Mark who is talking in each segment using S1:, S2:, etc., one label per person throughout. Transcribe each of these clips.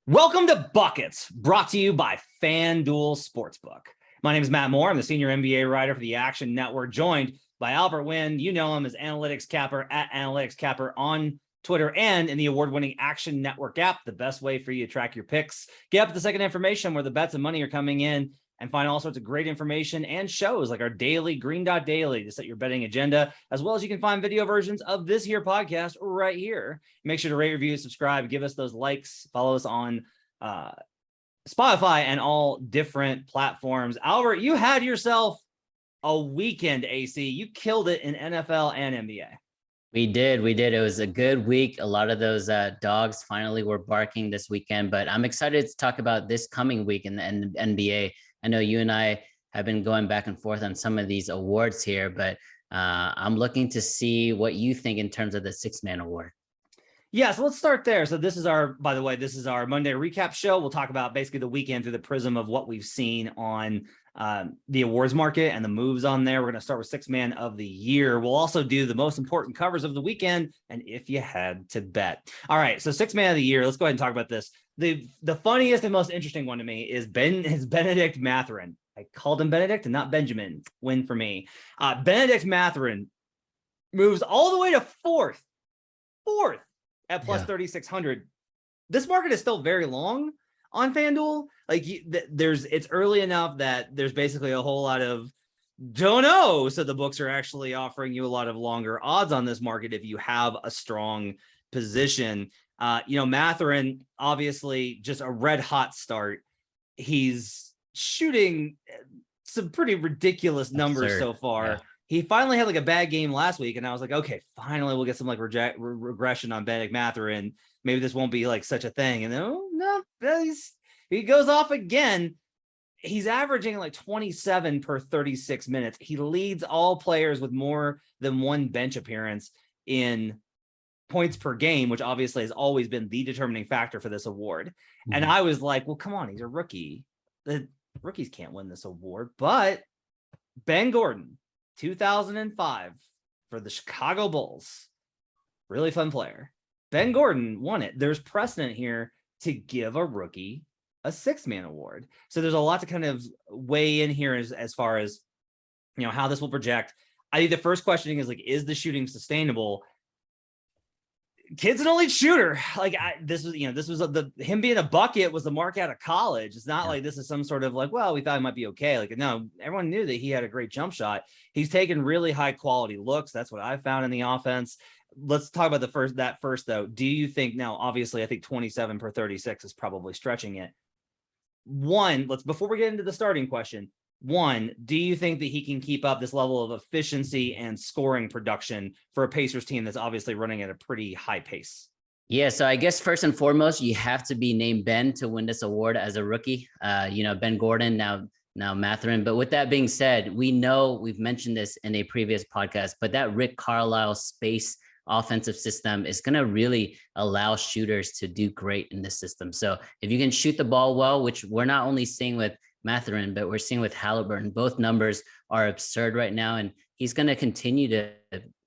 S1: Welcome to Buckets, brought to you by FanDuel Sportsbook. My name is Matt Moore. I'm the senior NBA writer for the Action Network, joined by Albert Wynn. You know him as Analytics Capper at Analytics Capper on Twitter and in the award-winning Action Network app, the best way for you to track your picks. Get up to the second information where the bets and money are coming in and find all sorts of great information and shows like our daily Green Dot Daily to set your betting agenda, as well as you can find video versions of this here podcast right here. Make sure to rate, review, subscribe, give us those likes, follow us on Spotify and all different platforms. Albert, you had yourself a weekend, AC. You killed it in NFL and NBA.
S2: We did. It was a good week. A lot of those dogs finally were barking this weekend, but I'm excited to talk about this coming week in the NBA. I know you and I have been going back and forth on some of these awards here, but I'm looking to see what you think in terms of the six-man award.
S1: Yeah, so let's start there. So this is our Monday recap show. We'll talk about basically the weekend through the prism of what we've seen on the awards market and the moves on there. We're going to start with six-man of the year. We'll also do the most important covers of the weekend and if you had to bet. All right, so six-man of the year. Let's go ahead and talk about this. The funniest and most interesting one to me is Bennedict Mathurin. I called him Benedict and not Benjamin. Win for me. Bennedict Mathurin moves all the way to fourth at plus 3,600. This market is still very long on FanDuel. Like it's early enough that there's basically a whole lot of don't know. So the books are actually offering you a lot of longer odds on this market if you have a strong position. Mathurin, obviously just a red hot start. He's shooting some pretty ridiculous numbers so far. Yeah. He finally had like a bad game last week, and I was like, okay, finally we'll get some like regression on Bennedict Mathurin. Maybe this won't be like such a thing. And then he goes off again. He's averaging like 27 per 36 minutes. He leads all players with more than one bench appearance in points per game, which obviously has always been the determining factor for this award. Mm-hmm. And I was like, well, come on, he's a rookie. The rookies can't win this award. But Ben Gordon, 2005 for the Chicago Bulls, really fun player. Ben Gordon won it. There's precedent here to give a rookie a six-man award. So there's a lot to kind of weigh in here as far as, how this will project. I think the first questioning is like, is the shooting sustainable? Kid's an elite shooter. Like this was him being a bucket was the mark out of college. It's not like this is some sort of like, well, we thought he might be okay. Like, no, everyone knew that he had a great jump shot. He's taken really high quality looks. That's what I found in the offense. Let's talk about that first though. Do you think now, obviously I think 27 per 36 is probably stretching it. Before we get into the starting question, do you think that he can keep up this level of efficiency and scoring production for a Pacers team that's obviously running at a pretty high pace?
S2: Yeah, so I guess first and foremost, you have to be named Ben to win this award as a rookie. Ben Gordon, now Mathurin. But with that being said, we know we've mentioned this in a previous podcast, but that Rick Carlisle space offensive system is going to really allow shooters to do great in this system. So if you can shoot the ball well, which we're not only seeing with Mathurin, but we're seeing with Halliburton, both numbers are absurd right now, and he's going to continue to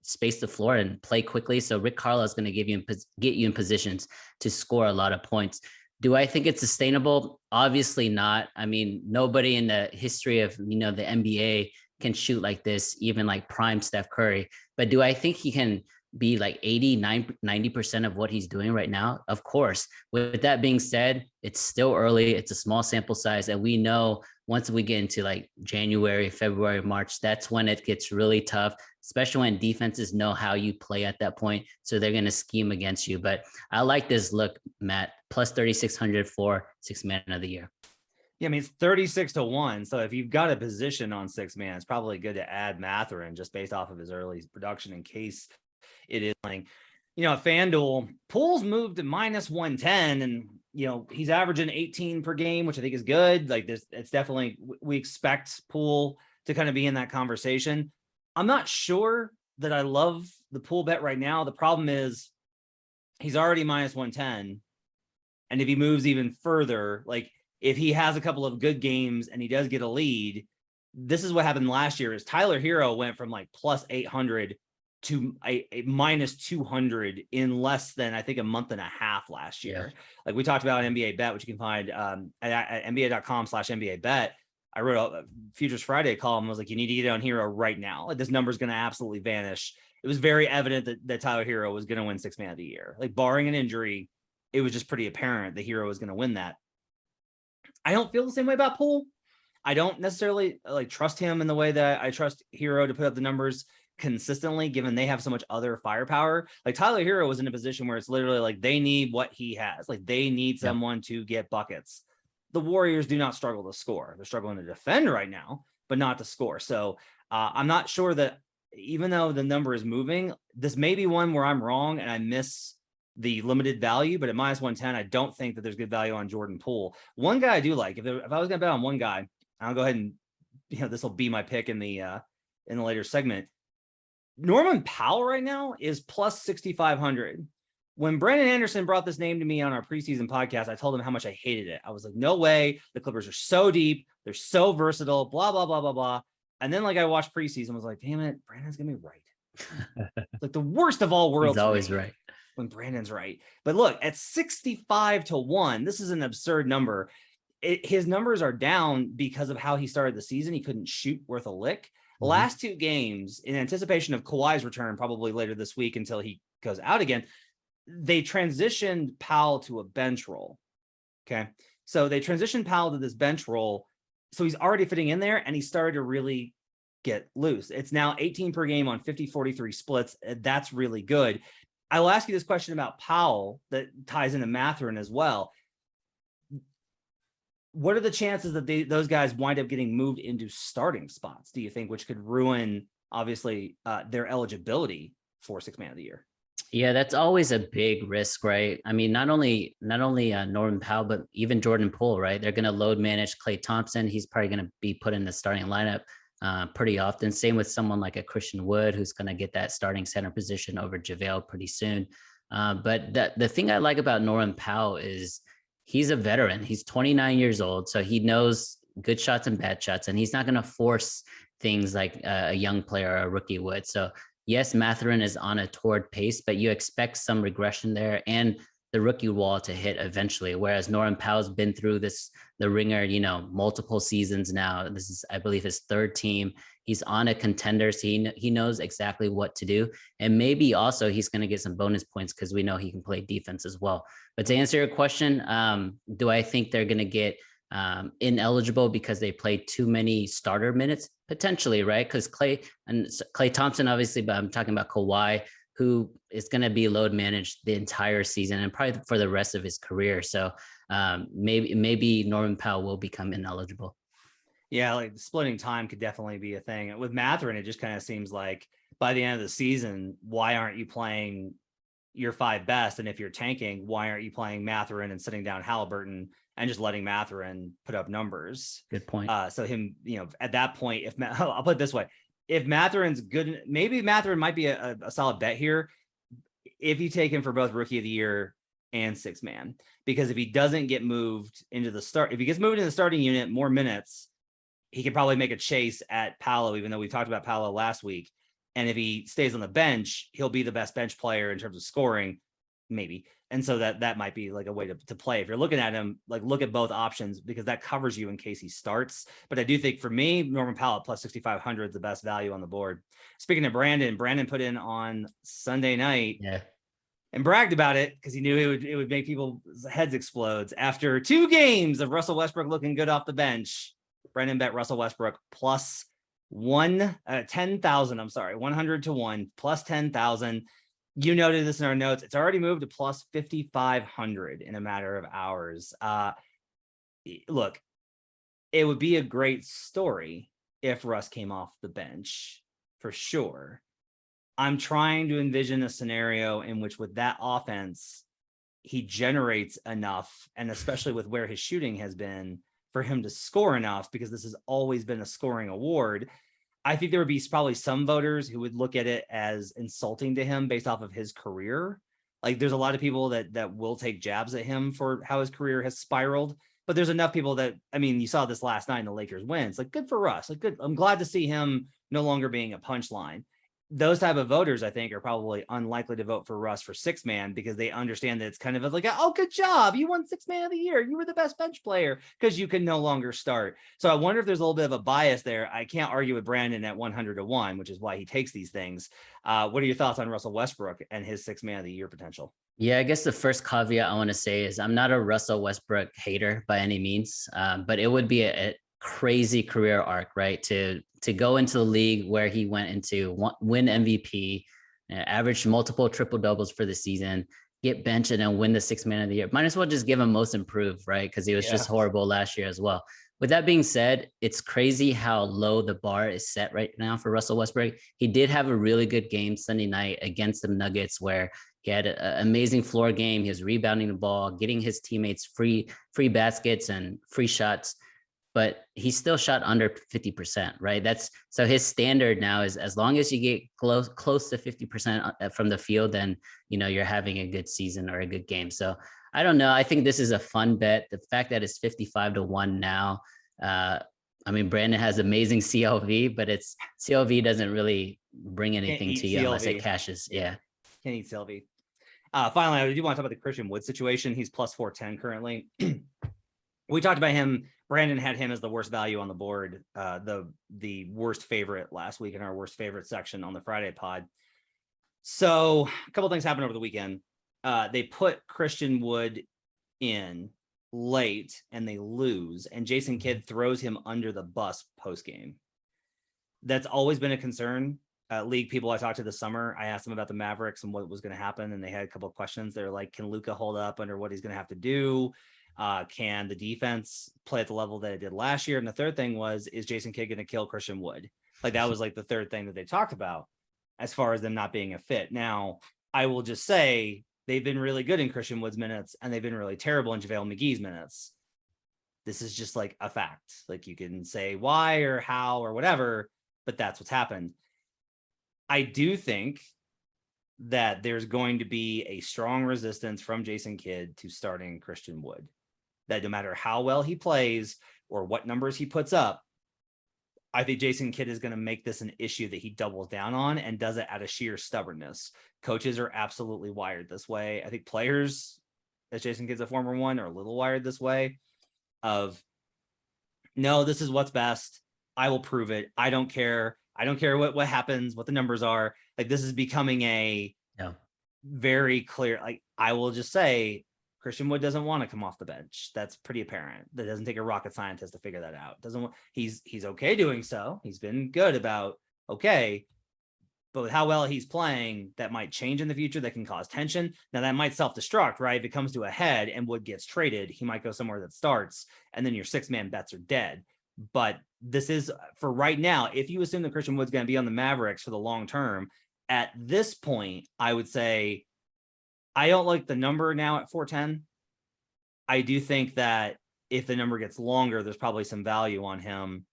S2: space the floor and play quickly. So Rick Carlisle is going to get you in positions to score a lot of points. Do I think it's sustainable? Obviously not. I mean, nobody in the history of the NBA can shoot like this, even like prime Steph Curry. But do I think he can be like 90% of what he's doing right now? Of course. With that being said, it's still early. It's a small sample size. And we know once we get into like January, February, March, that's when it gets really tough, especially when defenses know how you play at that point. So they're going to scheme against you. But I like this look, Matt, plus 3,600 for six-man of the year.
S1: Yeah, I mean, it's 36-1. So if you've got a position on six-man, it's probably good to add Mathurin just based off of his early production in case it is playing. At FanDuel, Poole's moved to minus 110, and he's averaging 18 per game, which I think is good. Like this, it's definitely, we expect Poole to kind of be in that conversation. I'm not sure that I love the Poole bet right now. The problem is he's already minus 110, and if he moves even further, like if he has a couple of good games and he does get a lead, this is what happened last year. Is Tyler Hero went from like plus 800 to a minus 200 in less than, I think, a month and a half last year.
S2: Yeah.
S1: Like we talked about NBA Bet, which you can find at nba.com/NBA Bet. I wrote a Futures Friday column. I was like, you need to get on Hero right now. Like, this number is going to absolutely vanish. It was very evident that Tyler Hero was going to win Sixth Man of the Year. Like, barring an injury, it was just pretty apparent that Hero was going to win that. I don't feel the same way about Poole. I don't necessarily like trust him in the way that I trust Hero to put up the numbers consistently, given they have so much other firepower. Like, Tyler Hero was in a position where it's literally like they need what he has. Like, they need someone to get buckets. The Warriors do not struggle to score. They're struggling to defend right now, but not to score. So I'm not sure that, even though the number is moving, this may be one where I'm wrong and I miss the limited value, but at minus 110, I don't think that there's good value on Jordan Poole. One guy I do like, if I was going to bet on one guy, I'll go ahead and, this will be my pick in the later segment. Norman Powell right now is plus 6,500. When Brandon Anderson brought this name to me on our preseason podcast, I told him how much I hated it. I was like, no way. The Clippers are so deep. They're so versatile, blah, blah, blah, blah, blah. And then, like, I watched preseason, I was like, damn it, Brandon's going to be right. Like, the worst of all worlds.
S2: He's always right.
S1: When Brandon's right. But look, at 65-1, this is an absurd number. His numbers are down because of how he started the season. He couldn't shoot worth a lick. Mm-hmm. Last two games, in anticipation of Kawhi's return probably later this week until he goes out again, they transitioned Powell to a bench role. Okay. So they transitioned Powell to this bench role. So he's already fitting in there, and he started to really get loose. It's now 18 per game on 50-43 splits. That's really good. I will ask you this question about Powell that ties into Mathurin as well. What are the chances that those guys wind up getting moved into starting spots, do you think, which could ruin, obviously, their eligibility for Sixth Man of the Year?
S2: Yeah, that's always a big risk, right? I mean, not only Norman Powell, but even Jordan Poole, right? They're going to load manage Klay Thompson. He's probably going to be put in the starting lineup pretty often. Same with someone like a Christian Wood, who's going to get that starting center position over JaVale pretty soon. But the thing I like about Norman Powell is he's a veteran. He's 29 years old, so he knows good shots and bad shots, and he's not going to force things like a young player or a rookie would. So yes, Mathurin is on a toward pace, but you expect some regression there and the rookie wall to hit eventually. Whereas Norman Powell's been through the ringer, multiple seasons now. This is, I believe, his third team. He's on a contender, so he knows exactly what to do. And maybe also he's going to get some bonus points because we know he can play defense as well. But to answer your question, do I think they're going to get ineligible because they played too many starter minutes? Potentially, right? Because Klay Thompson, obviously, but I'm talking about Kawhi, who is going to be load managed the entire season and probably for the rest of his career. So maybe Norman Powell will become ineligible.
S1: Yeah, like splitting time could definitely be a thing. With Mathurin, it just kind of seems like by the end of the season, why aren't you playing your five best? And if you're tanking, why aren't you playing Mathurin and sitting down Halliburton and just letting Mathurin put up numbers?
S2: Good point.
S1: So him, at that point, I'll put it this way, if Mathurin's good, maybe Mathurin might be a solid bet here if you take him for both Rookie of the Year and Sixth Man, because if he doesn't get moved into the start, if he gets moved into the starting unit, more minutes, he could probably make a chase at Paolo, even though we talked about Paolo last week. And if he stays on the bench, he'll be the best bench player in terms of scoring, maybe. And so that might be like a way to play. If you're looking at him, like, look at both options, because that covers you in case he starts. But I do think for me, Norman Powell plus 6,500 is the best value on the board. Speaking of Brandon put in on Sunday night and bragged about it because he knew it would make people's heads explode. After 2 games of Russell Westbrook looking good off the bench, Brandon bet Russell Westbrook plus 10,000. I'm sorry, 100-1 plus 10,000. You noted this in our notes. It's already moved to plus 5,500 in a matter of hours. Look, it would be a great story if Russ came off the bench, for sure. I'm trying to envision a scenario in which, with that offense, he generates enough, and especially with where his shooting has been, for him to score enough, because this has always been a scoring award. I think there would be probably some voters who would look at it as insulting to him based off of his career. Like, there's a lot of people that will take jabs at him for how his career has spiraled, but there's enough people that, I mean, you saw this last night in the Lakers win. It's like, good for Russ. Like, good. I'm glad to see him no longer being a punchline. those type of voters, I think, are probably unlikely to vote for Russ for six man because they understand that it's kind of like, oh, good job. You won six man of the year. You were the best bench player because you can no longer start. So I wonder if there's a little bit of a bias there. I can't argue with Brandon at 100-1, which is why he takes these things. What are your thoughts on Russell Westbrook and his six man of the year potential?
S2: Yeah, I guess the first caveat I want to say is I'm not a Russell Westbrook hater by any means, but it would be a crazy career arc, right? To go into the league where he went into win MVP, average multiple triple doubles for the season, get benched and then win the sixth man of the year. Might as well just give him most improved, right? Because he was just horrible last year as well. With that being said, it's crazy how low the bar is set right now for Russell Westbrook. He did have a really good game Sunday night against the Nuggets where he had an amazing floor game. He was rebounding the ball, getting his teammates free baskets and free shots, but he still shot under 50%, right? So his standard now is as long as you get close to 50% from the field, then, you're having a good season or a good game. So I don't know. I think this is a fun bet. The fact that it's 55-1 now, Brandon has amazing CLV, but CLV doesn't really bring anything to you CLV. Unless it cashes. Yeah.
S1: Can't eat CLV. Finally, I do want to talk about the Christian Wood situation. He's plus 410 currently. We talked about him. Brandon had him as the worst value on the board, the worst favorite last week in our worst favorite section on the Friday pod. So a couple of things happened over the weekend. They put Christian Wood in late and they lose, and Jason Kidd throws him under the bus post game. That's always been a concern. League people I talked to this summer, I asked them about the Mavericks and what was going to happen, and they had a couple of questions. They're like, can Luka hold up under what he's going to have to do? Can the defense play at the level that it did last year? And the third thing was, is Jason Kidd going to kill Christian Wood? Like that was like the third thing that they talked about as far as them not being a fit. Now, I will just say they've been really good in Christian Wood's minutes and they've been really terrible in JaVale McGee's minutes. This is just like a fact. Like you can say why or how or whatever, but that's what's happened. I do think that there's going to be a strong resistance from Jason Kidd to starting Christian Wood. That no matter how well he plays or what numbers he puts up, I think Jason Kidd is going to make this an issue that he doubles down on and does it out of sheer stubbornness. Coaches are absolutely wired this way. I think players, as Jason Kidd's a former one, are a little wired this way of, no, this is what's best. I will prove it. I don't care. I don't care what happens, what the numbers are. Like this is becoming a very clear, like I will just say Christian Wood doesn't want to come off the bench. That's pretty apparent. That doesn't take a rocket scientist to figure that out. He's okay doing so. He's been good about okay, but with how well he's playing, that might change in the future. That can cause tension. Now that might self-destruct, right? If it comes to a head and Wood gets traded, he might go somewhere that starts, and then your six-man bets are dead. But this is for right now. If you assume that Christian Wood's going to be on the Mavericks for the long term, at this point, I would say I don't like the number now at 410. I do think that if the number gets longer, there's probably some value on him.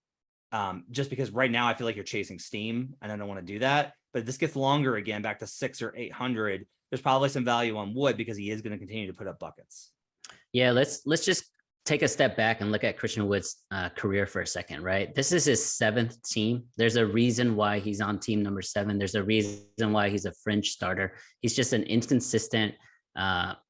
S1: Just because right now I feel like you're chasing steam and I don't want to do that. But if this gets longer again, back to 600 or 800, there's probably some value on Wood because he is going to continue to put up buckets.
S2: Yeah, let's just take a step back and look at Christian Wood's career for a second, right? This is his seventh team. There's a reason why he's on team number 7. There's a reason why he's a fringe starter. He's just an inconsistent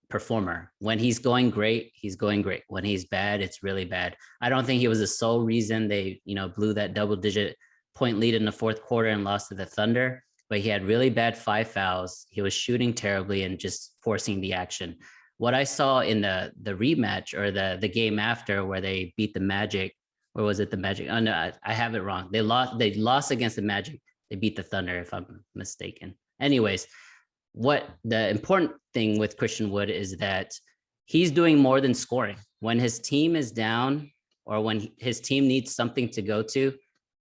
S2: performer. When he's going great, he's going great. When he's bad, it's really bad. I don't think he was the sole reason they, blew that double-digit point lead in the fourth quarter and lost to the Thunder, but he had really bad 5 fouls. He was shooting terribly and just forcing the action. What I saw in the rematch or the game after where they beat the Magic, or was it the Magic? Oh no, I have it wrong. They lost against the Magic. They beat the Thunder, if I'm mistaken. Anyways, what the important thing with Christian Wood is that he's doing more than scoring. When his team is down or when his team needs something to go to,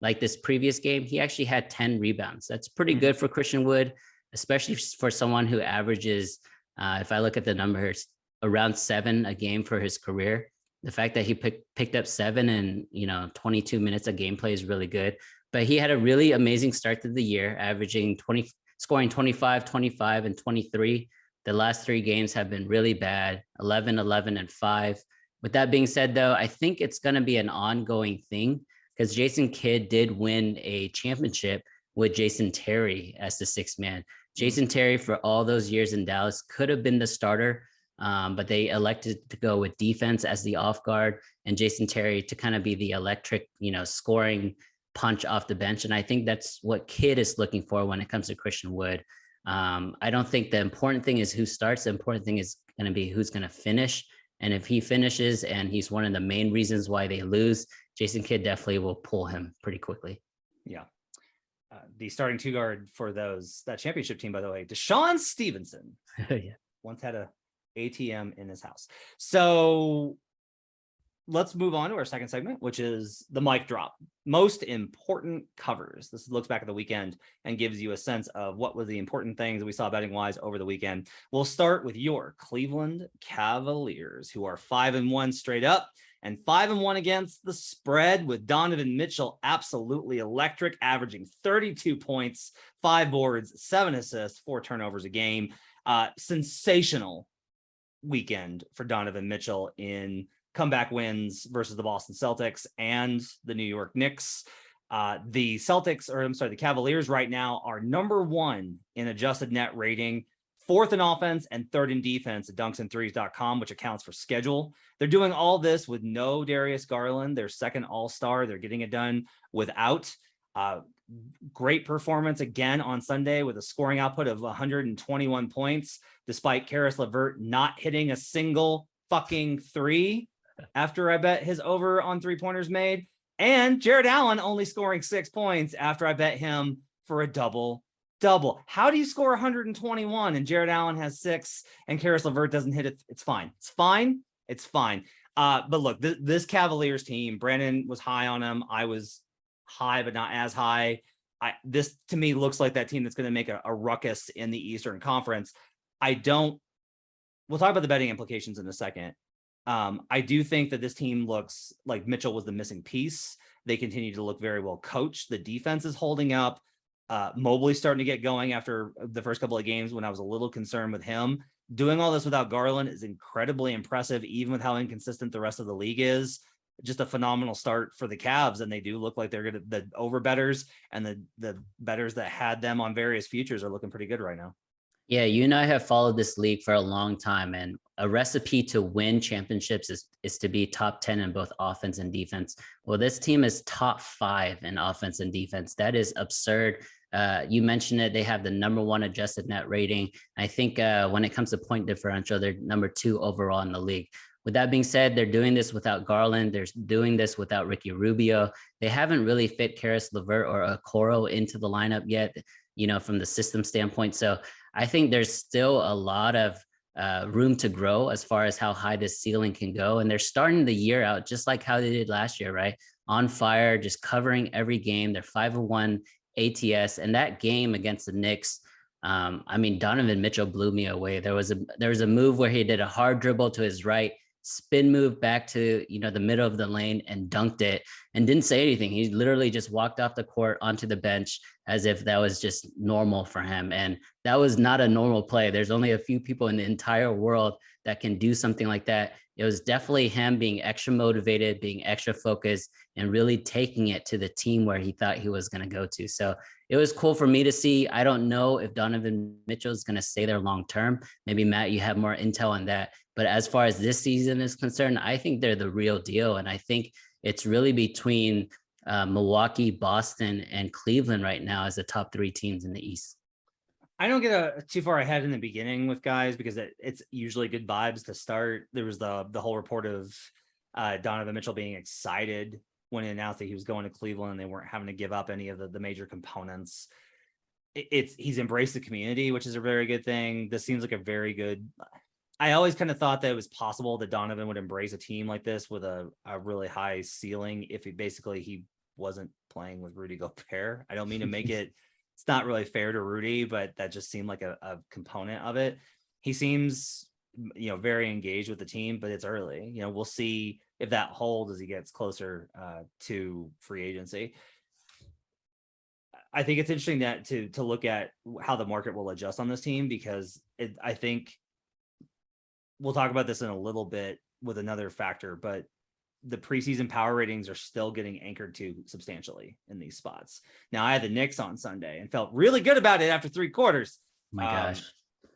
S2: like this previous game, he actually had 10 rebounds. That's pretty good for Christian Wood, especially for someone who averages, if I look at the numbers, around 7 a game for his career. The fact that he picked up 7 in 22 minutes of gameplay is really good. But he had a really amazing start to the year, scoring 25, 25, and 23. The last 3 games have been really bad, 11, 11, and 5. With that being said, though, I think it's going to be an ongoing thing because Jason Kidd did win a championship with Jason Terry as the sixth man. Jason Terry, for all those years in Dallas, could have been the starter, but they elected to go with defense as the off guard and Jason Terry to kind of be the electric, scoring punch off the bench. And I think that's what Kidd is looking for when it comes to Christian Wood. I don't think the important thing is who starts. The important thing is going to be who's going to finish. And if he finishes and he's one of the main reasons why they lose, Jason Kidd definitely will pull him pretty quickly.
S1: Yeah. The starting two guard for that championship team, by the way, Deshaun Stevenson, once had a ATM in his house. So let's move on to our second segment, which is the mic drop. Most important covers. This looks back at the weekend and gives you a sense of what were the important things that we saw betting wise over the weekend. We'll start with your Cleveland Cavaliers, who are 5-1 straight up and 5-1 against the spread, with Donovan Mitchell absolutely electric, averaging 32 points, 5 boards, 7 assists, 4 turnovers a game. Sensational weekend for Donovan Mitchell in comeback wins versus the Boston Celtics and the New York Knicks. The Cavaliers right now are number 1 in adjusted net rating, 4th in offense and 3rd in defense at dunksandthrees.com, which accounts for schedule. They're doing all this with no Darius Garland, their second all-star. They're getting it done without. Great performance again on Sunday with a scoring output of 121 points, despite Karis LeVert not hitting a single fucking three after I bet his over on 3-pointers made. And Jared Allen only scoring 6 points after I bet him for a double. How do you score 121 and Jared Allen has 6 and Karis LeVert doesn't hit it? It's fine. But look, this Cavaliers team, Brandon was high on him. I was high, but not as high. This to me looks like that team that's going to make a ruckus in the Eastern Conference. We'll talk about the betting implications in a second. I do think that this team looks like Mitchell was the missing piece. They continue to look very well coached. The defense is holding up. Mobley's starting to get going after the first couple of games when I was a little concerned with him. Doing all this without Garland is incredibly impressive, even with how inconsistent the rest of the league is. Just a phenomenal start for the Cavs, and they do look like they're going to, the over bettors and the bettors that had them on various futures are looking pretty good right now.
S2: Yeah, you and I have followed this league for a long time, and a recipe to win championships is to be top 10 in both offense and defense. Well, this team is top 5 in offense and defense. That is absurd. You mentioned it. They have the number 1 adjusted net rating. I think when it comes to point differential, they're number 2 overall in the league. With that being said, they're doing this without Garland. They're doing this without Ricky Rubio. They haven't really fit Karis LeVert or Okoro into the lineup yet, from the system standpoint. So I think there's still a lot of room to grow as far as how high this ceiling can go. And they're starting the year out just like how they did last year, right? On fire, just covering every game. They're 5-1 ATS. And that game against the Knicks, Donovan Mitchell blew me away. There was a move where he did a hard dribble to his right, spin move back to the middle of the lane and dunked it and didn't say anything. He literally just walked off the court onto the bench as if that was just normal for him. And that was not a normal play. There's only a few people in the entire world that can do something like that. It was definitely him being extra motivated, being extra focused, and really taking it to the team where he thought he was going to go to. So it was cool for me to see. I don't know if Donovan Mitchell is going to stay there long term. Maybe Matt, you have more intel on that. But as far as this season is concerned, I think they're the real deal. And I think it's really between Milwaukee, Boston, and Cleveland right now as the top 3 teams in the East.
S1: I don't get too far ahead in the beginning with guys because it's usually good vibes to start. There was the whole report of Donovan Mitchell being excited when he announced that he was going to Cleveland and they weren't having to give up any of the major components. He's embraced the community, which is a very good thing. This seems like a very good. I always kind of thought that it was possible that Donovan would embrace a team like this with a really high ceiling if he wasn't playing with Rudy Gobert. I don't mean to make it, it's not really fair to Rudy, but that just seemed like a component of it. He seems, very engaged with the team, but it's early. We'll see if that holds as he gets closer to free agency. I think it's interesting that to look at how the market will adjust on this team, because I think we'll talk about this in a little bit with another factor, but the preseason power ratings are still getting anchored to substantially in these spots. Now, I had the Knicks on Sunday and felt really good about it after 3 quarters.
S2: Oh my gosh.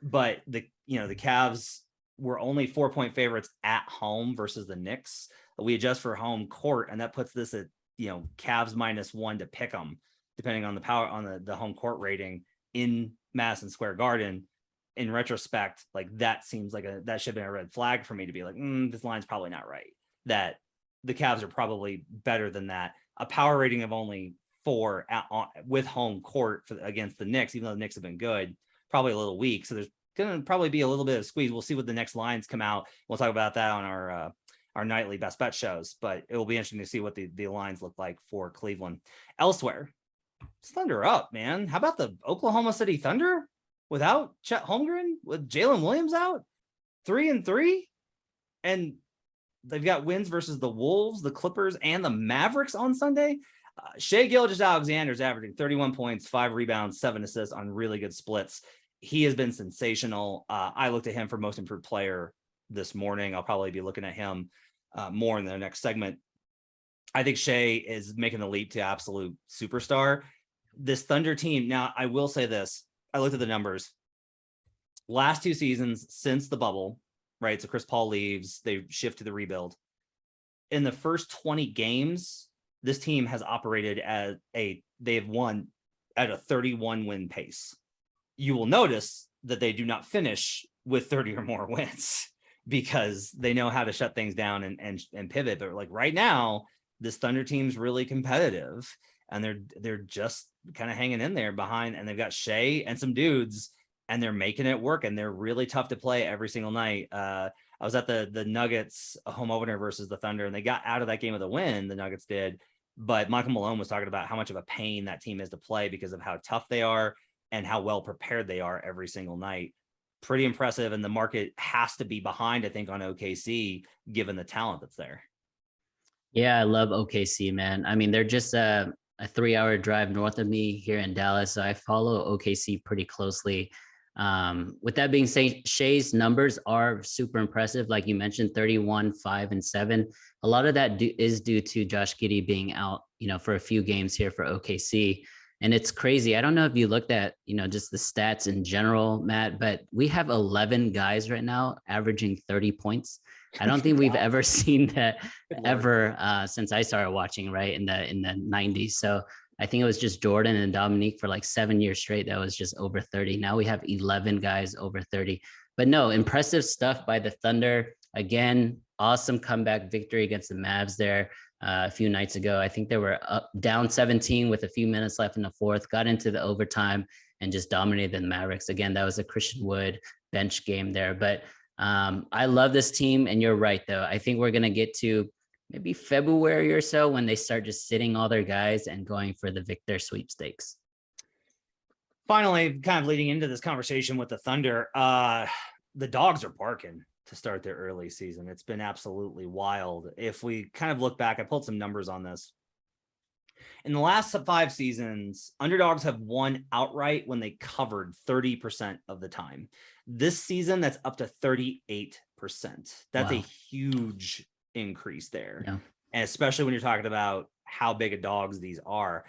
S1: But the Cavs were only 4-point favorites at home versus the Knicks. We adjust for home court, and that puts this at, Cavs -1 to pick them, depending on the power on the home court rating in Madison Square Garden. In retrospect, like that seems like that should have been a red flag for me to be like, this line's probably not right. That the Cavs are probably better than that. A power rating of only 4 with home court against the Knicks, even though the Knicks have been good, probably a little weak. So there's going to probably be a little bit of squeeze. We'll see what the next lines come out. We'll talk about that on our nightly best bet shows, but it will be interesting to see what the lines look like for Cleveland. Elsewhere, it's Thunder up, man. How about the Oklahoma City Thunder without Chet Holmgren, with Jalen Williams out, 3-3, and they've got wins versus the Wolves, the Clippers, and the Mavericks on Sunday. Shai Gilgeous-Alexander's averaging 31 points, 5 rebounds, 7 assists on really good splits. He has been sensational. I looked at him for most improved player this morning. I'll probably be looking at him more in the next segment. I think Shai is making the leap to absolute superstar. This Thunder team, now I will say this, I looked at the numbers. Last 2 seasons since the bubble, right? So Chris Paul leaves, they shift to the rebuild. In the first 20 games, this team has operated they have won at a 31 win pace. You will notice that they do not finish with 30 or more wins because they know how to shut things down and pivot. But like right now, this Thunder team's really competitive, and they're just kind of hanging in there behind, and they've got Shai and some dudes, and they're making it work, and they're really tough to play every single night. I was at the Nuggets home opener versus the Thunder, and they got out of that game with a win, the Nuggets did, but Michael Malone was talking about how much of a pain that team is to play because of how tough they are and how well prepared they are every single night. Pretty impressive, and the market has to be behind, I think, on OKC, given the talent that's there. Yeah,
S2: I love OKC, man. I mean, they're just a 3-hour drive north of me here in Dallas, so I follow OKC pretty closely. With that being said, Shai's numbers are super impressive. Like you mentioned, 31, 5, and 7. A lot of that is due to Josh Giddey being out, for a few games here for OKC. And it's crazy. I don't know if you looked at, just the stats in general, Matt, but we have 11 guys right now averaging 30 points. I don't think we've ever seen that ever since I started watching, right, in the 90s. So I think it was just Jordan and Dominique for like 7 years straight that was just over 30. Now we have 11 guys over 30. But no, impressive stuff by the Thunder. Again, awesome comeback victory against the Mavs there a few nights ago. I think they were down 17 with a few minutes left in the fourth, got into the overtime and just dominated the Mavericks. Again, that was a Christian Wood bench game there. But I love this team. And you're right, though. I think we're going to get to maybe February or so when they start just sitting all their guys and going for the Victor sweepstakes.
S1: Finally, kind of leading into this conversation with the Thunder, the Dogs are barking to start their early season. It's been absolutely wild. If we kind of look back, I pulled some numbers on this. In the last 5 seasons, Underdogs have won outright when they covered 30% of the time. This season, that's up to 38%. That's a huge increase there. Yeah. And especially when you're talking about how big of dogs these are.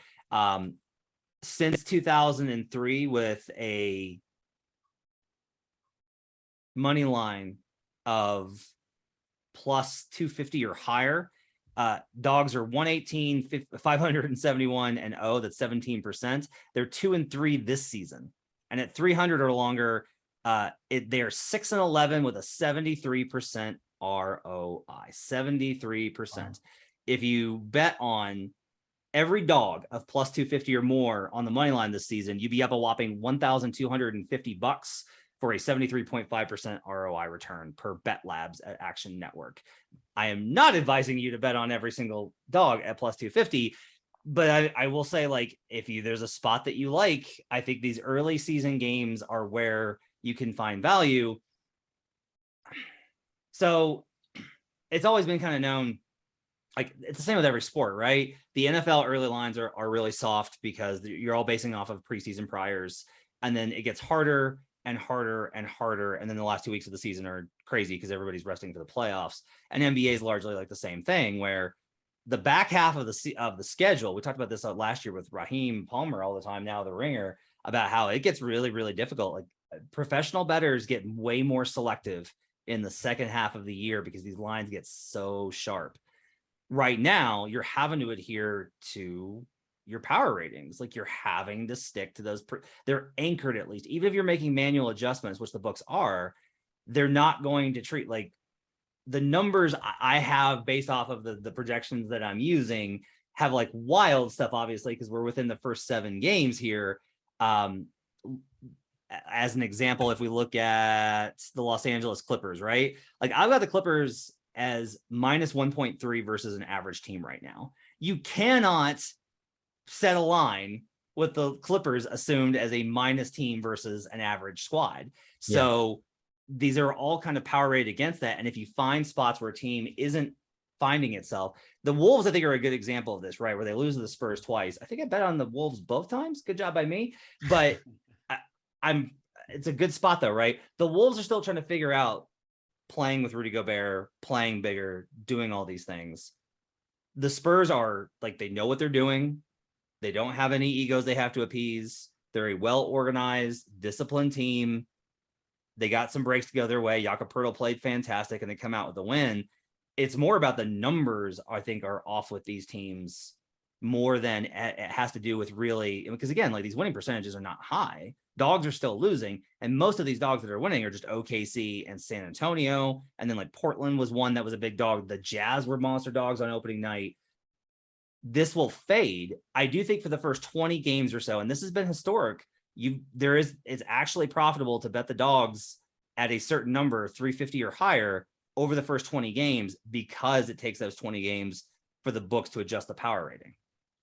S1: Since 2003, with a money line of plus 250 or higher, Dogs are 118, 571 and 0. That's 17%. They're 2-3 this season, and at 300 or longer, they're 6-11 with a 73% ROI. 73%. Wow. If you bet on every dog of plus 250 or more on the money line this season, you'd be up a whopping $1,250 for a 73.5% ROI return per Bet Labs at Action Network. I am not advising you to bet on every single dog at plus 250, but I will say, like, if there's a spot that you like, I think these early season games are where you can find value. So it's always been kind of known, like, it's the same with every sport, right? The NFL early lines are really soft because you're all basing off of preseason priors, and then it gets harder and harder and harder. And then the last 2 weeks of the season are crazy because everybody's resting for the playoffs. And NBA is largely like the same thing, where the back half of the schedule, we talked about this last year with Raheem Palmer all the time, now the Ringer, about how it gets really, really difficult. Like professional bettors get way more selective in the second half of the year because these lines get so sharp. Right now, you're having to adhere to your power ratings. Like you're having to stick to those. They're anchored at least. Even if you're making manual adjustments, which the books are, they're not going to treat like the numbers I have based off of the projections that I'm using have like wild stuff, obviously, because we're within the first 7 games here. As an example, if we look at the Los Angeles Clippers, right? Like I've got the Clippers as minus 1.3 versus an average team right now. You cannot set a line with the Clippers assumed as a minus team versus an average squad. So these are all kind of power rated against that. And if you find spots where a team isn't finding itself, the Wolves, I think, are a good example of this, right? Where they lose to the Spurs twice. I think I bet on the Wolves both times. Good job by me. But it's a good spot though, right? The Wolves are still trying to figure out playing with Rudy Gobert, playing bigger, doing all these things. The Spurs are like, they know what they're doing. They don't have any egos they have to appease. They're a well-organized, disciplined team. They got some breaks to go their way. Jakob Poeltl played fantastic and they come out with a win. It's more about the numbers, I think, are off with these teams more than it has to do with really, because again, like these winning percentages are not high. Dogs are still losing. And most of these dogs that are winning are just OKC and San Antonio. And then like Portland was one that was a big dog. The Jazz were monster dogs on opening night. This will fade. I do think for the first 20 games or so, and this has been historic, it's actually profitable to bet the dogs at a certain number, 350 or higher, over the first 20 games, because it takes those 20 games for the books to adjust the power rating.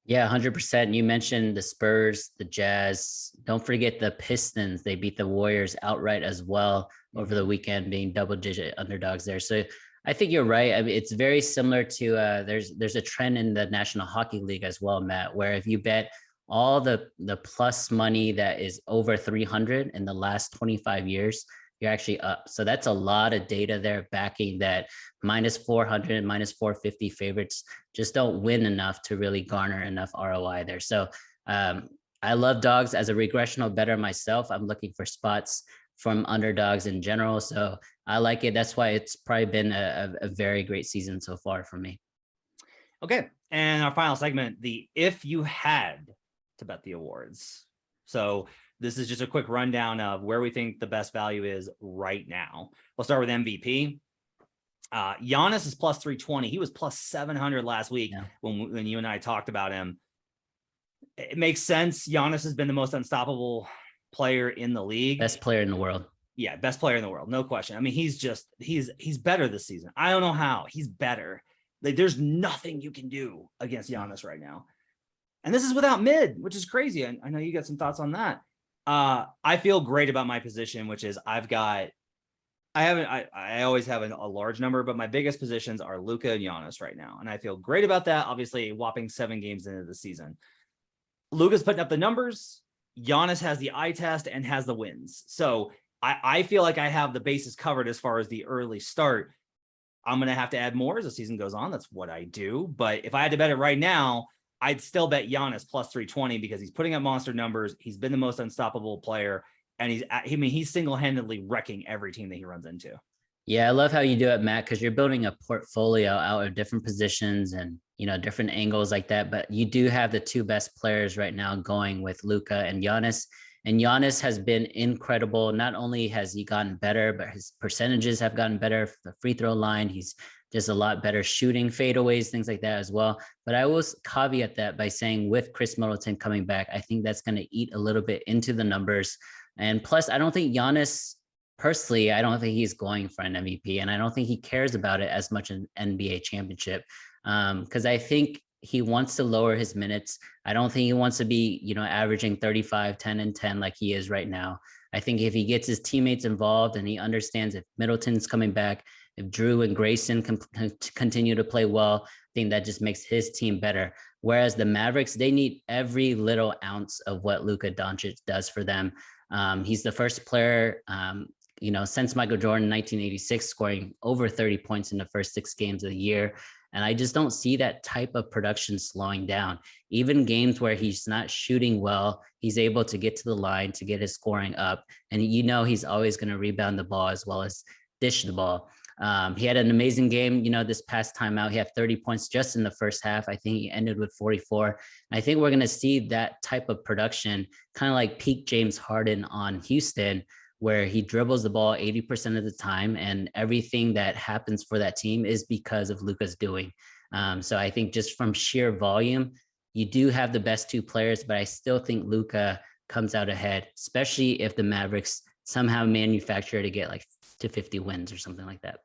S2: Yeah, 100%. You mentioned the Spurs, the Jazz. Don't forget the Pistons. They beat the Warriors outright as well over the weekend, being double-digit underdogs there. So I think you're right. I mean, it's very similar to there's a trend in the National Hockey League as well, Matt, where if you bet all the plus money that is over 300 in the last 25 years, you're actually up. So that's a lot of data there backing that minus 400, minus 450 favorites just don't win enough to really garner enough ROI there. So I love dogs as a regressional bettor myself. I'm looking for spots from underdogs in general. So I like it. That's why it's probably been a very great season so far for me.
S1: Okay. And our final segment, the if you had to bet the awards. So this is just a quick rundown of where we think the best value is right now. We'll start with MVP. Giannis is plus 320. He was plus 700 last week when you and I talked about him. It makes sense. Giannis has been the most unstoppable player in the league.
S2: Best player in the world.
S1: Yeah, best player in the world. No question. I mean, he's better this season. I don't know how. He's better. Like, there's nothing you can do against Giannis right now. And this is without mid, which is crazy. I know you got some thoughts on that. I feel great about my position, which is I always have a large number, but my biggest positions are Luka and Giannis right now. And I feel great about that. Obviously, a whopping 7 games into the season. Luka's putting up the numbers. Giannis has the eye test and has the wins. So I feel like I have the bases covered as far as the early start. I'm going to have to add more as the season goes on. That's what I do. But if I had to bet it right now, I'd still bet Giannis plus 320 because he's putting up monster numbers. He's been the most unstoppable player. And he's single-handedly wrecking every team that he runs into.
S2: Yeah, I love how you do it, Matt, because you're building a portfolio out of different positions and, different angles like that. But you do have the 2 best players right now going with Luka and Giannis. And Giannis has been incredible. Not only has he gotten better, but his percentages have gotten better. The free throw line, he's just a lot better shooting fadeaways, things like that as well. But I will caveat that by saying with Chris Middleton coming back, I think that's going to eat a little bit into the numbers. And plus, I don't think Giannis, personally, I don't think he's going for an MVP, and I don't think he cares about it as much an NBA championship, because I think he wants to lower his minutes. I don't think he wants to be, averaging 35, 10, and 10 like he is right now. I think if he gets his teammates involved and he understands if Middleton's coming back, if Drew and Grayson can continue to play well, I think that just makes his team better. Whereas the Mavericks, they need every little ounce of what Luka Doncic does for them. He's the first player, since Michael Jordan, 1986, scoring over 30 points in the first 6 games of the year. And I just don't see that type of production slowing down. Even games where he's not shooting well, he's able to get to the line to get his scoring up. And he's always going to rebound the ball as well as dish the ball. He had an amazing game, this past time out. He had 30 points just in the first half. I think he ended with 44. And I think we're going to see that type of production, kind of like peak James Harden on Houston, where he dribbles the ball 80% of the time, and everything that happens for that team is because of Luka's doing. So I think just from sheer volume, you do have the best 2 players, but I still think Luka comes out ahead, especially if the Mavericks somehow manufacture to get like to 50 wins or something like that.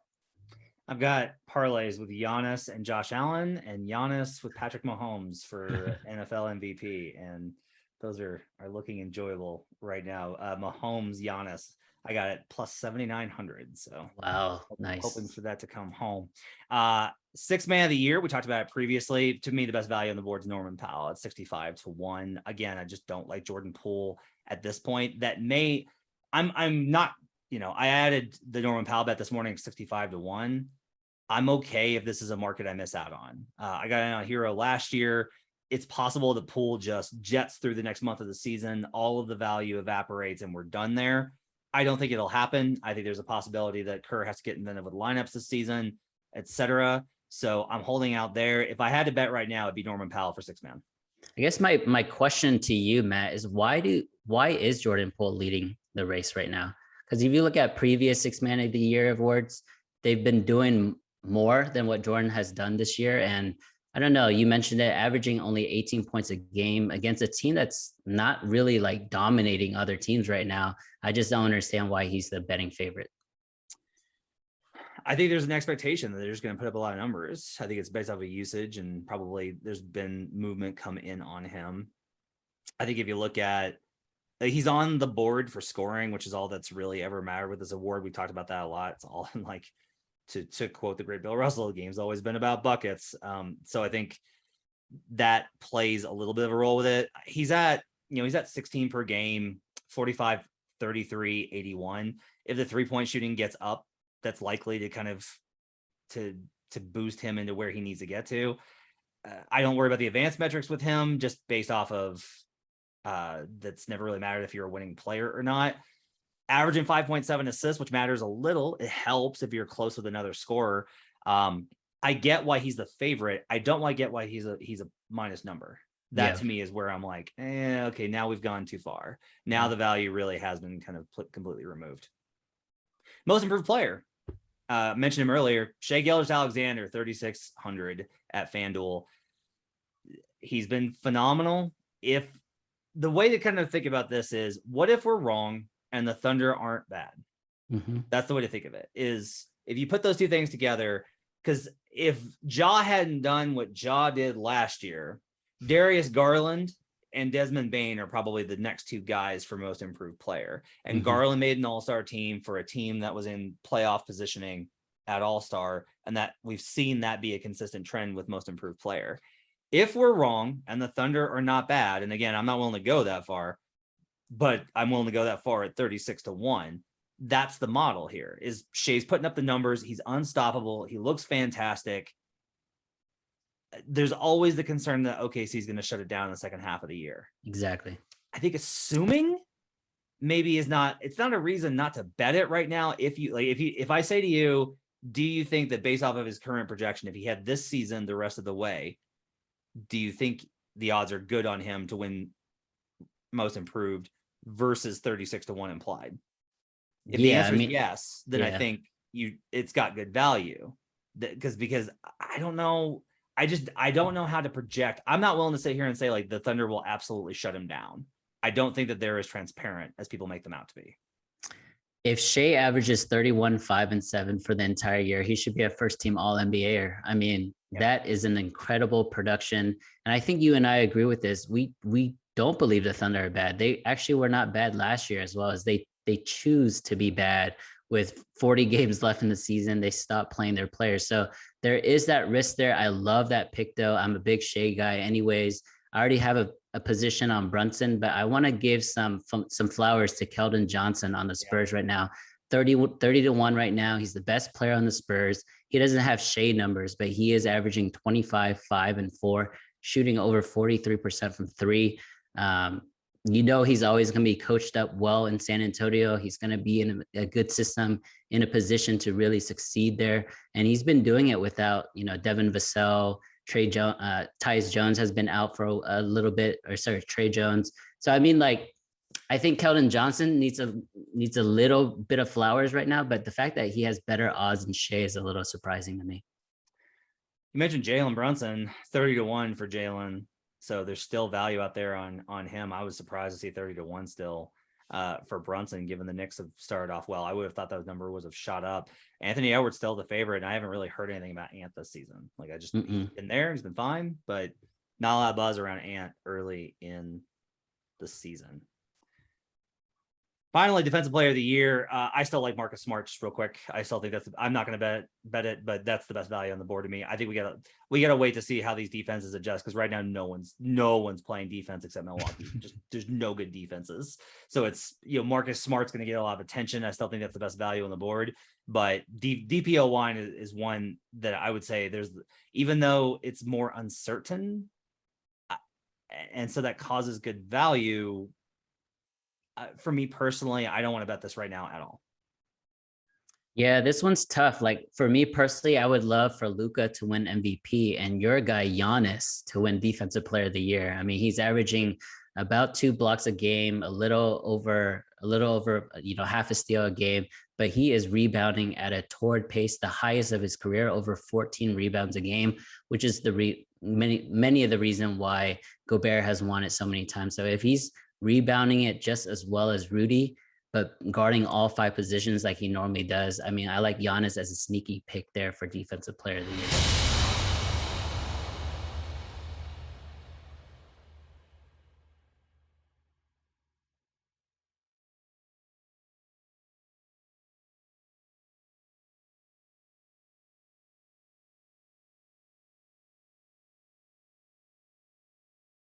S1: I've got parlays with Giannis and Josh Allen, and Giannis with Patrick Mahomes for NFL MVP, and those are looking enjoyable right now. Mahomes, Giannis, I got it plus 7,900. So
S2: wow, nice.
S1: Hoping for that to come home. 6th man of the year, we talked about it previously. To me, the best value on the board is Norman Powell at 65-1. Again, I just don't like Jordan Poole at this point. I'm not, I added the Norman Powell bet this morning, 65-1. I'm okay if this is a market I miss out on. I got in on Hero last year. It's possible the pool just jets through the next month of the season. All of the value evaporates and we're done there. I don't think it'll happen. I think there's a possibility that Kerr has to get inventive with lineups this season, etc. So I'm holding out there. If I had to bet right now, it'd be Norman Powell for 6 man.
S2: I guess my question to you, Matt, is why is Jordan Poole leading the race right now? Because if you look at previous 6 man of the year awards, they've been doing more than what Jordan has done this year. And I don't know, you mentioned it, averaging only 18 points a game against a team that's not really like dominating other teams right now. I just don't understand why he's the betting favorite.
S1: I think there's an expectation that they're just going to put up a lot of numbers. I think it's based off of usage, and probably there's been movement come in on him. I think if you look at, he's on the board for scoring, which is all that's really ever mattered with this award. We talked about that a lot. It's all in like, to quote the great Bill Russell, the game's always been about buckets. So I think that plays a little bit of a role with it. He's at 16 per game, 45, 33, 81. If the 3-point shooting gets up, that's likely to kind of to boost him into where he needs to get to. I don't worry about the advanced metrics with him, just based off of that's never really mattered if you're a winning player or not. Averaging 5.7 assists, which matters a little. It helps if you're close with another scorer. I get why he's the favorite. I don't get why he's a minus number. That to me is where I'm like, okay, now we've gone too far. Now the value really has been kind of completely removed. Most improved player. Mentioned him earlier, Shai Gilgeous-Alexander, 3,600 at FanDuel. He's been phenomenal. If the way to kind of think about this is, what if we're wrong and the Thunder aren't bad?
S2: Mm-hmm.
S1: That's the way to think of it, is if you put those two things together, because if Ja hadn't done what Ja did last year, Darius Garland and Desmond Bane are probably the next 2 guys for most improved player. And Garland made an all-star team for a team that was in playoff positioning at all-star, and that we've seen that be a consistent trend with most improved player. If we're wrong and the Thunder are not bad, and again, I'm not willing to go that far, but I'm willing to go that far at 36-1. That's the model here, is Shai's putting up the numbers. He's unstoppable. He looks fantastic. There's always the concern that OKC is going to shut it down in the second half of the year.
S2: Exactly.
S1: I think assuming maybe it's not a reason not to bet it right now. If I say to you, do you think that based off of his current projection, if he had this season the rest of the way, do you think the odds are good on him to win most improved versus 36-1 implied? If the answer is yes, then I think it's got good value, because I don't know. I don't know how to project. I'm not willing to sit here and say like the Thunder will absolutely shut him down. I don't think that they're as transparent as people make them out to be.
S2: If Shai averages 31, 5, and 7 for the entire year, he should be a first-team All-NBAer. I mean, that is an incredible production. And I think you and I agree with this. We don't believe the Thunder are bad. They actually were not bad last year, as well as they choose to be bad. With 40 games left in the season, they stop playing their players. So there is that risk there. I love that pick, though. I'm a big Shai guy anyways. I already have a position on Brunson, but I want to give some flowers to Keldon Johnson on the Spurs right now. 30-1 right now. He's the best player on the Spurs. He doesn't have shade numbers, but he is averaging 25, 5, and 4, shooting over 43% from three. He's always going to be coached up well in San Antonio. He's going to be in a good system, in a position to really succeed there. And he's been doing it without, Devin Vassell, Tyus Jones has been out for a little bit, Trey Jones. So, I think Keldon Johnson needs a little bit of flowers right now, but the fact that he has better odds than Shea is a little surprising to me.
S1: You mentioned Jalen Brunson, 30-1 for Jalen. So there's still value out there on him. I was surprised to see 30-1 still for Brunson, given the Knicks have started off well. I would have thought that number would have shot up. Anthony Edwards still the favorite, and I haven't really heard anything about Ant this season. He's been there, he's been fine, but not a lot of buzz around Ant early in the season. Finally, defensive player of the year. I still like Marcus Smart, just real quick. I still think I'm not going to bet it, but that's the best value on the board to me. I think we gotta wait to see how these defenses adjust, because right now no one's playing defense except Milwaukee. Just there's no good defenses. So it's Marcus Smart's going to get a lot of attention. I still think that's the best value on the board. But DPOY is one that I would say even though it's more uncertain, and so that causes good value. For me personally, I don't want to bet this right now at all.
S2: Yeah, this one's tough. For me personally, I would love for Luka to win MVP and your guy Giannis to win Defensive Player of the Year. He's averaging about 2 blocks a game, a little over half a steal a game, but he is rebounding at a torrid pace, the highest of his career, over 14 rebounds a game, which is many of the reason why Gobert has won it so many times. So if he's rebounding it just as well as Rudy, but guarding all 5 positions like he normally does, I like Giannis as a sneaky pick there for Defensive Player of the Year.